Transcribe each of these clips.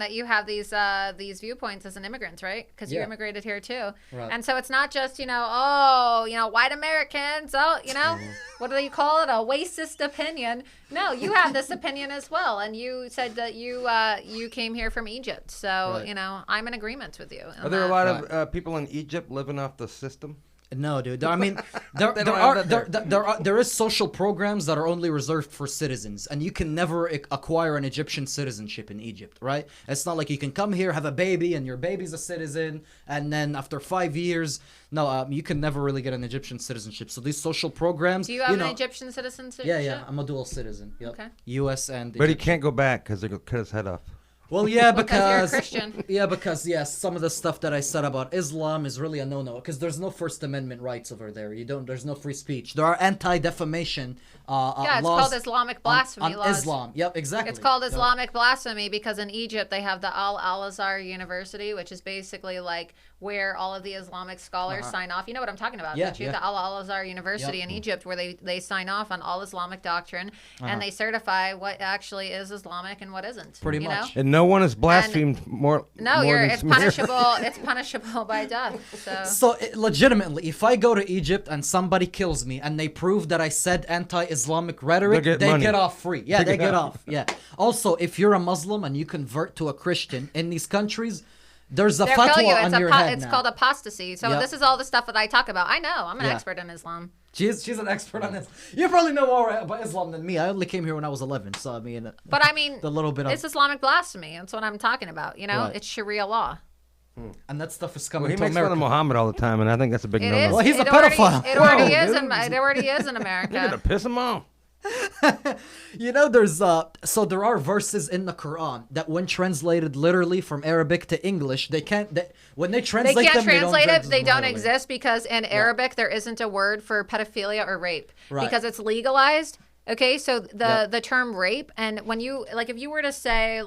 that you have these viewpoints as an immigrant, right? Because you immigrated here too, Right. and so it's not just white Americans. What do you call it? A racist opinion. No, you have this opinion as well, and you said that you came here from Egypt. So I'm in agreement with you. Are there a lot of people in Egypt living off the system? No, dude. I mean, there is social programs that are only reserved for citizens, and you can never acquire an Egyptian citizenship in Egypt, right? It's not like you can come here, have a baby, and your baby's a citizen, and then after 5 years, you can never really get an Egyptian citizenship. So these social programs. Do you have an Egyptian citizenship? Yeah, I'm a dual citizen. Yep. Okay. U.S. and. But Egyptian. he can't go back because they're gonna cut his head off. Well, yeah, because you're a Christian. Yeah, because some of the stuff that I said about Islam is really a no-no. Because there's no First Amendment rights over there. There's no free speech. There are anti-defamation laws. It's called Islamic blasphemy on laws. Islam. Yep, exactly. It's called Islamic blasphemy because in Egypt they have the Al-Azhar University, which is basically like where all of the Islamic scholars sign off. You know what I'm talking about, don't you? The Al-Azhar University in Egypt, where they sign off on all Islamic doctrine and they certify what actually is Islamic and what isn't. Pretty much. And no one has blasphemed more. It's punishable. It's punishable by death. So legitimately, if I go to Egypt and somebody kills me and they prove that I said anti-Islamic rhetoric, they get off free. Yeah, they get off. Yeah. Also, if you're a Muslim and you convert to a Christian in these countries, there's a fatwa on your head It's now. called apostasy. So this is all the stuff that I talk about. I know. I'm an expert in Islam. She's an expert on this. You probably know more about Islam than me. I only came here when I was 11, so I mean. But I mean, the little bit of it's Islamic blasphemy. That's what I'm talking about. It's Sharia law. And that stuff is coming He to makes fun America. of Muhammad all the time, and I think that's a big It no-no. is. Well, he's a Already, pedophile. it already is in America. You're gonna piss him off. There are verses in the Quran that when translated literally from Arabic to English, when they translate they can't them, translate they don't it. They don't literally. exist because in Arabic there isn't a word for pedophilia or rape because it's legalized. Okay, so the term rape, and when you if you were to say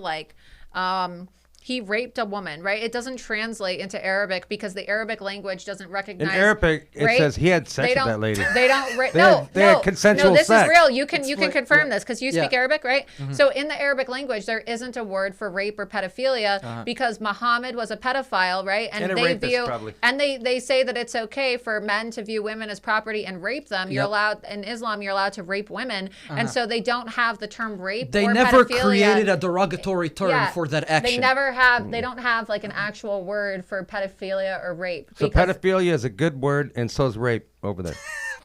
he raped a woman, right? It doesn't translate into Arabic because the Arabic language doesn't recognize. In Arabic, it rape. says he had sex with that lady. They don't. They had consensual No, this sex. is real. You can confirm this because you speak Yeah. Arabic, right? So in the Arabic language, there isn't a word for rape or pedophilia because Muhammad was a pedophile, right? And a rapist, probably. And they say that it's okay for men to view women as property and rape them. You're allowed in Islam. You're allowed to rape women, and so they don't have the term rape. They or never pedophilia. created a derogatory term for that action. They never have. They don't have like an actual word for pedophilia or rape. So pedophilia is a good word, and so is rape over there.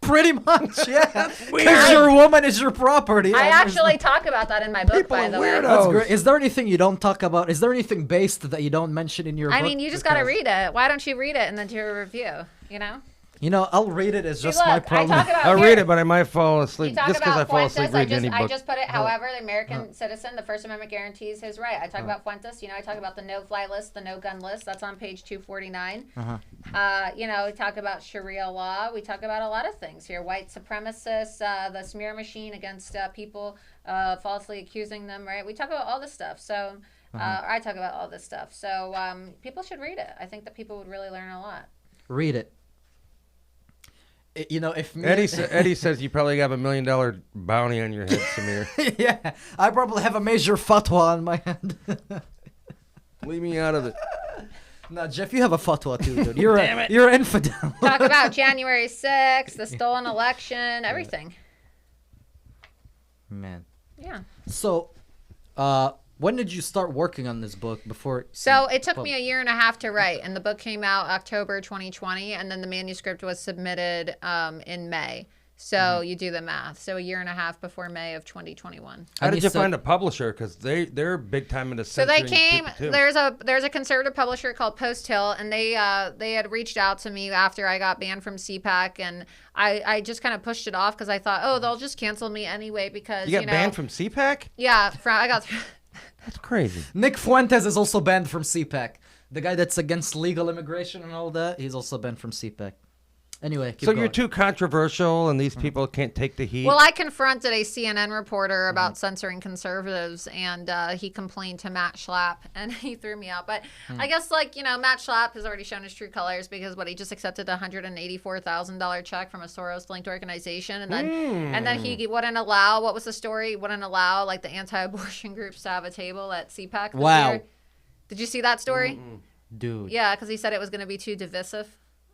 Pretty much, yeah. Because your woman is your property. I actually talk about that in my book, by the way. That's great. Is there anything you don't talk about? Is there anything based that you don't mention in your book? I mean, you just got to read it. Why don't you read it and then do a review, I'll read it. It's just look, my problem. I'll read it, but I might fall asleep. You talk Just because I about fall asleep Fuentes, reading any I book. just put it, however, the American citizen, the First Amendment guarantees his right. I talk about Fuentes, I talk about the no-fly list, the no-gun list. That's on page 249. We talk about Sharia law. We talk about a lot of things here. White supremacists, the smear machine against people falsely accusing them, right? We talk about all this stuff. So I talk about all this stuff. So people should read it. I think that people would really learn a lot. Read it. If Eddie says you probably have $1 million bounty on your head, Samir. Yeah, I probably have a major fatwa on my head. Leave me out of it. No, Jeff, you have a fatwa too, dude. You're an infidel. Talk about January 6th, the stolen election, everything. Man. Yeah. So, when did you start working on this book before? So it took me a year and a half to write, and the book came out October 2020, and then the manuscript was submitted in May. So you do the math. So a year and a half before May of 2021. How did you find a publisher? Because they're big time in the So they came. There's a conservative publisher called Post Hill, and they had reached out to me after I got banned from CPAC, and I just kind of pushed it off because I thought, they'll just cancel me anyway because you got banned from CPAC? Yeah, I got. That's crazy. Nick Fuentes is also banned from CPAC. The guy that's against legal immigration and all that, he's also banned from CPAC. Anyway, keep going. You're too controversial, and these people can't take the heat. Well, I confronted a CNN reporter about censoring conservatives, and he complained to Matt Schlapp, and he threw me out. But I guess, Matt Schlapp has already shown his true colors because he just accepted a $184,000 check from a Soros-linked organization, and then he wouldn't allow. What was the story? Wouldn't allow the anti-abortion groups to have a table at CPAC. This year. Did you see that story? Dude. Yeah, because he said it was going to be too divisive.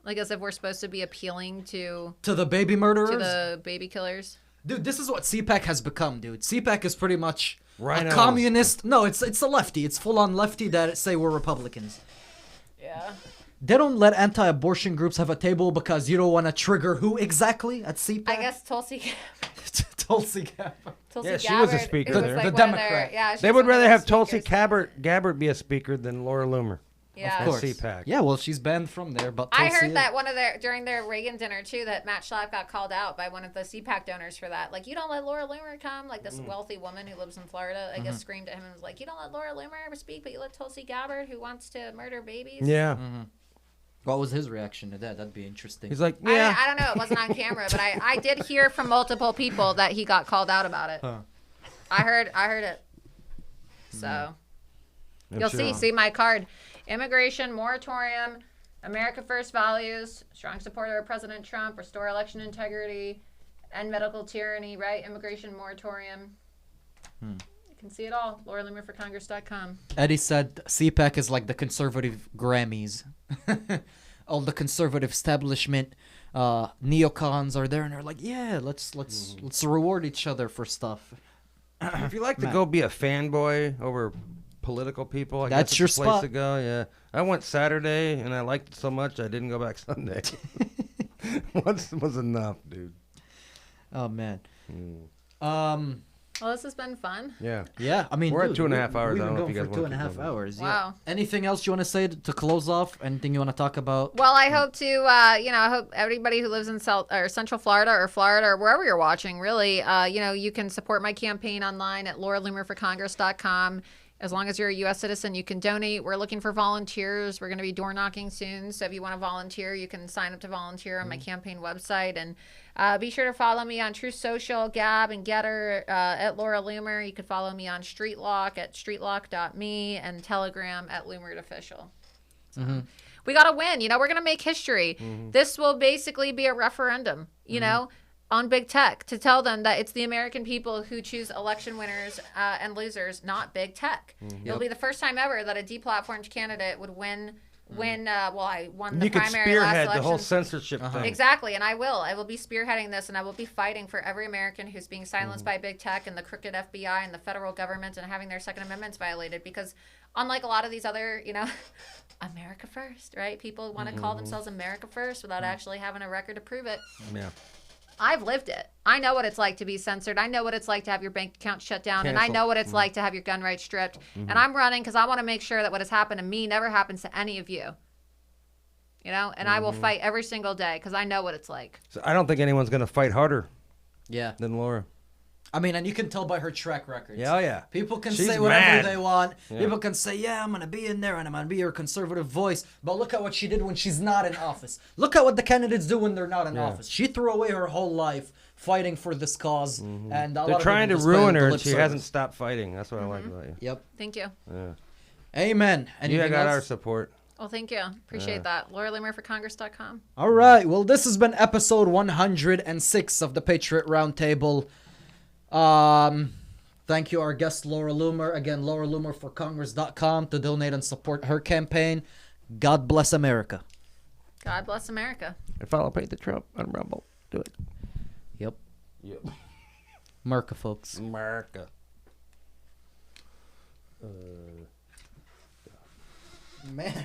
Like as if we're supposed to be appealing to the baby murderers? To the baby killers. Dude, this is what CPAC has become, dude. CPAC is pretty much Rhinos. a communist. No, it's a lefty. It's full-on lefty that say we're Republicans. Yeah. They don't let anti-abortion groups have a table because you don't want to trigger who exactly at CPAC? I guess Tulsi Tulsi Gabbard. Tulsi Yeah, she Gabbard, was a speaker who was there. like The one of Democrat. yeah, They would rather have Tulsi Gabbard be a speaker than Laura Loomer. Yeah. Of course. CPAC. Yeah, well, she's banned from there, but I Tulsi heard is. that during their Reagan dinner too, that Matt Schlapp got called out by one of the CPAC donors for that. Like, you don't let Laura Loomer come. Like this wealthy woman who lives in Florida, I guess, screamed at him and was like, "You don't let Laura Loomer speak, but you let Tulsi Gabbard, who wants to murder babies." Yeah. What was his reaction to that? That'd be interesting. He's like, yeah. I don't know. It wasn't on camera, but I did hear from multiple people that he got called out about it. Huh. I heard it. So you'll see my card. Immigration moratorium, America First values, strong supporter of President Trump, restore election integrity, end medical tyranny, right? Immigration moratorium. You can see it all. LauraLoomerForCongress.com. Eddie said CPAC is like the conservative Grammys. All the conservative establishment neocons are there, and they're like, yeah, let's reward each other for stuff. If you like to go be a fanboy over political people, I That's guess your it's a place spot. to go. Yeah, I went Saturday and I liked it so much I didn't go back Sunday. Once was enough, dude. Oh man. Well, this has been fun. Yeah. Yeah, I mean, We're at dude, 2.5 hours. We've I been don't know if going you guys for want to 2.5 keep going. hours. Yeah. Wow. Anything else you want to say to close off? Anything you want to talk about? Well, I hope to, I hope everybody who lives in Central Florida or wherever you're watching, really, you can support my campaign online at LauraLoomerForCongress.com. As long as you're a U.S. citizen, you can donate. We're looking for volunteers. We're going to be door knocking soon. So if you want to volunteer, you can sign up to volunteer on my campaign website. And be sure to follow me on Truth Social, Gab, and Getter at Laura Loomer. You can follow me on StreetLock at streetlock.me and Telegram at LoomerOfficial. So we got to win. We're going to make history. This will basically be a referendum, on big tech to tell them that it's the American people who choose election winners and losers, not big tech. It'll be the first time ever that a deplatformed candidate would win. I won the You could primary last spearhead election. the whole censorship thing. Exactly, and I will be spearheading this, and I will be fighting for every American who's being silenced by big tech and the crooked FBI and the federal government and having their Second Amendments violated. Because unlike a lot of these other, America First, right? People want to call themselves America First without actually having a record to prove it. Yeah. I've lived it. I know what it's like to be censored. I know what it's like to have your bank account shut down. And I know what it's like to have your gun rights stripped. And I'm running because I want to make sure that what has happened to me never happens to any of you. And I will fight every single day because I know what it's like. So I don't think anyone's going to fight harder Yeah. than Laura. I mean, and you can tell by her track record. Yeah, oh yeah. People can She's say whatever mad. they want. Yeah. People can say, yeah, I'm going to be in there and I'm going to be your conservative voice. But look at what she did when she's not in office. Look at what the candidates do when they're not in office. She threw away her whole life fighting for this cause. And a They're lot of trying to people just ruin play her, lip and she service. hasn't stopped fighting. That's what I like about you. Yep. Thank you. Yeah. Amen. You Anything got else? our support. Well, thank you. Appreciate that. LauraLoomerForCongress.com. All right. Well, this has been episode 106 of the Patriot Roundtable. Thank you, our guest, Laura Loomer. Again, LauraLoomerForCongress.com to donate and support her campaign. God bless America. God bless America. And follow Patriot Trump on Rumble. Do it. Yep. Yep. America, folks. America. Man.